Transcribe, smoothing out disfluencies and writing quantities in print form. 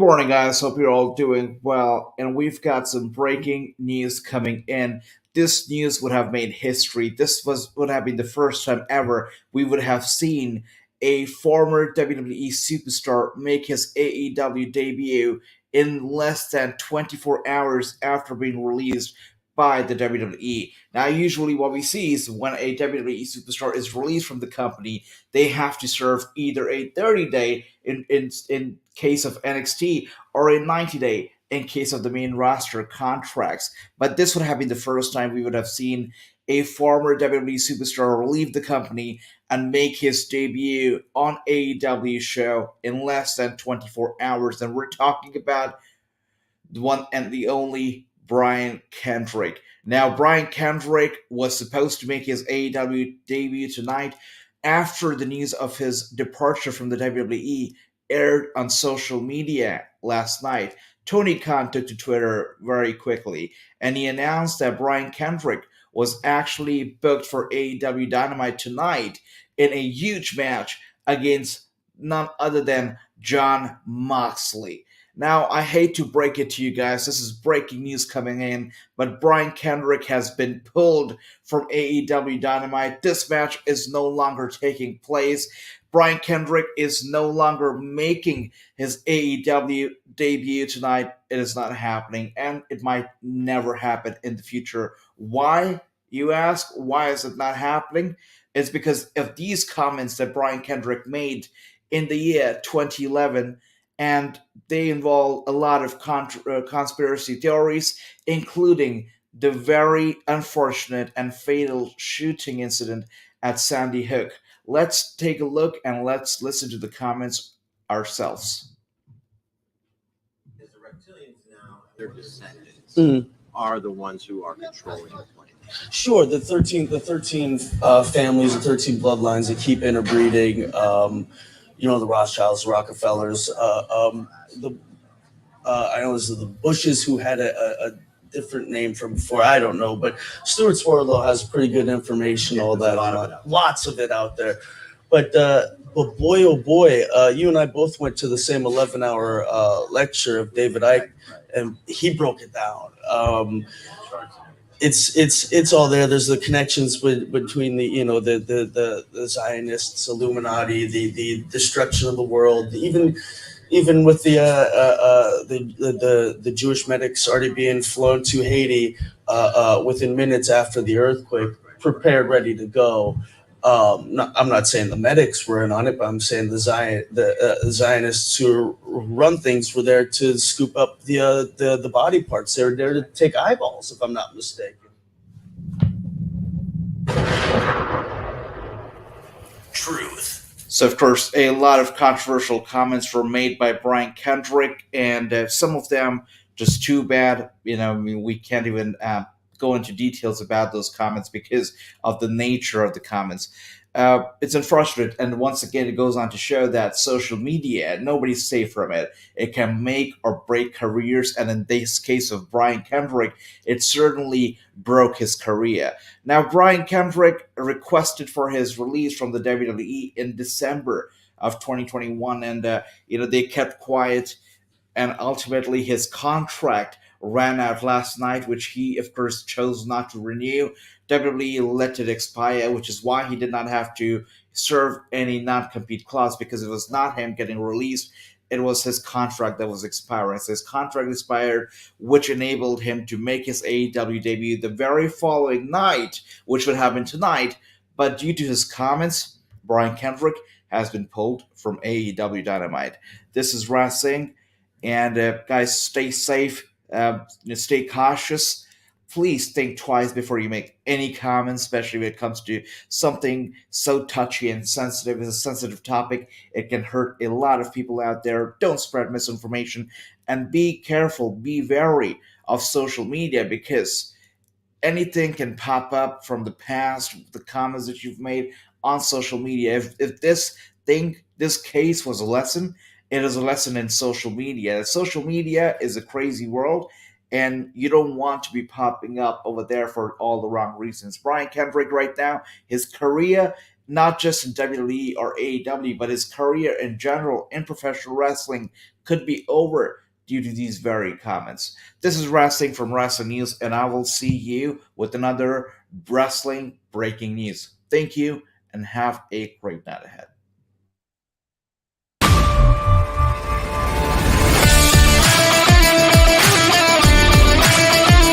morning, guys. Hope you're all doing well. And we've got some breaking news coming in. This news would have made history. Would have been the first time ever we would have seen a former WWE superstar make his AEW debut in less than 24 hours after being released by the WWE. Now, usually what we see is when a WWE superstar is released from the company, they have to serve either a 30-day in case of NXT or a 90-day in case of the main roster contracts. But this would have been the first time we would have seen a former WWE superstar leave the company and make his debut on AEW show in less than 24 hours. And we're talking about the one and the only Brian Kendrick. Now, Brian Kendrick was supposed to make his AEW debut tonight after the news of his departure from the WWE aired on social media last night. Tony Khan took to Twitter very quickly and he announced that Brian Kendrick was actually booked for AEW Dynamite tonight in a huge match against none other than Jon Moxley. Now, I hate to break it to you guys, this is breaking news coming in, but Brian Kendrick has been pulled from AEW Dynamite. This match is no longer taking place. Brian Kendrick is no longer making his AEW debut tonight. It is not happening, and it might never happen in the future. Why, you ask? Why is it not happening? It's because of these comments that Brian Kendrick made in the year 2011, and they involve a lot of conspiracy theories, including the very unfortunate and fatal shooting incident at Sandy Hook. Let's take a look and let's listen to the comments ourselves. The reptilians now, their descendants, are the ones who are controlling the planet. Sure, the 13 families, the 13 bloodlines that keep interbreeding. The Rothschilds, Rockefellers. I know this is the Bushes who had a different name from before. I don't know, but Stuart Swarlow has pretty good information, all that on lots of it out there. But boy, oh boy, you and I both went to the same 11-hour lecture of David Icke, and he broke it down. It's all there. There's the connections between the Zionists, Illuminati, the destruction of the world, even with the Jewish medics already being flown to Haiti within minutes after the earthquake, prepared, ready to go. I'm not saying the medics were in on it, but I'm saying the Zionists who run things were there to scoop up the body parts. They were there to take eyeballs, if I'm not mistaken. Truth. So, of course, a lot of controversial comments were made by Brian Kendrick, and some of them just too bad. We can't even go into details about those comments because of the nature of the comments. It's unfortunate, and once again, it goes on to show that social media, nobody's safe from it. It can make or break careers, and in this case of Brian Kendrick, it certainly broke his career. Now, Brian Kendrick requested for his release from the WWE in December of 2021, and they kept quiet, and ultimately his contract ran out last night, which he, of course, chose not to renew. WWE let it expire, which is why he did not have to serve any non-compete clause, because it was not him getting released. It was his contract that was expiring. So his contract expired, which enabled him to make his AEW debut the very following night, which would happen tonight. But due to his comments, Brian Kendrick has been pulled from AEW Dynamite. This is wrestling, and guys, stay safe. Stay cautious. Please think twice before you make any comments, especially when it comes to something so touchy and sensitive. It's a sensitive topic. It can hurt a lot of people out there. Don't spread misinformation, and be careful, be wary of social media, because anything can pop up from the past, the comments that you've made on social media. If this case was a lesson, it is a lesson in social media. Social media is a crazy world, and you don't want to be popping up over there for all the wrong reasons. Brian Kendrick right now, his career not just in WWE or AEW, but his career in general in professional wrestling could be over due to these very comments. This is Wrestling from Wrestling News, and I will see you with another wrestling breaking news. Thank you, and have a great night ahead.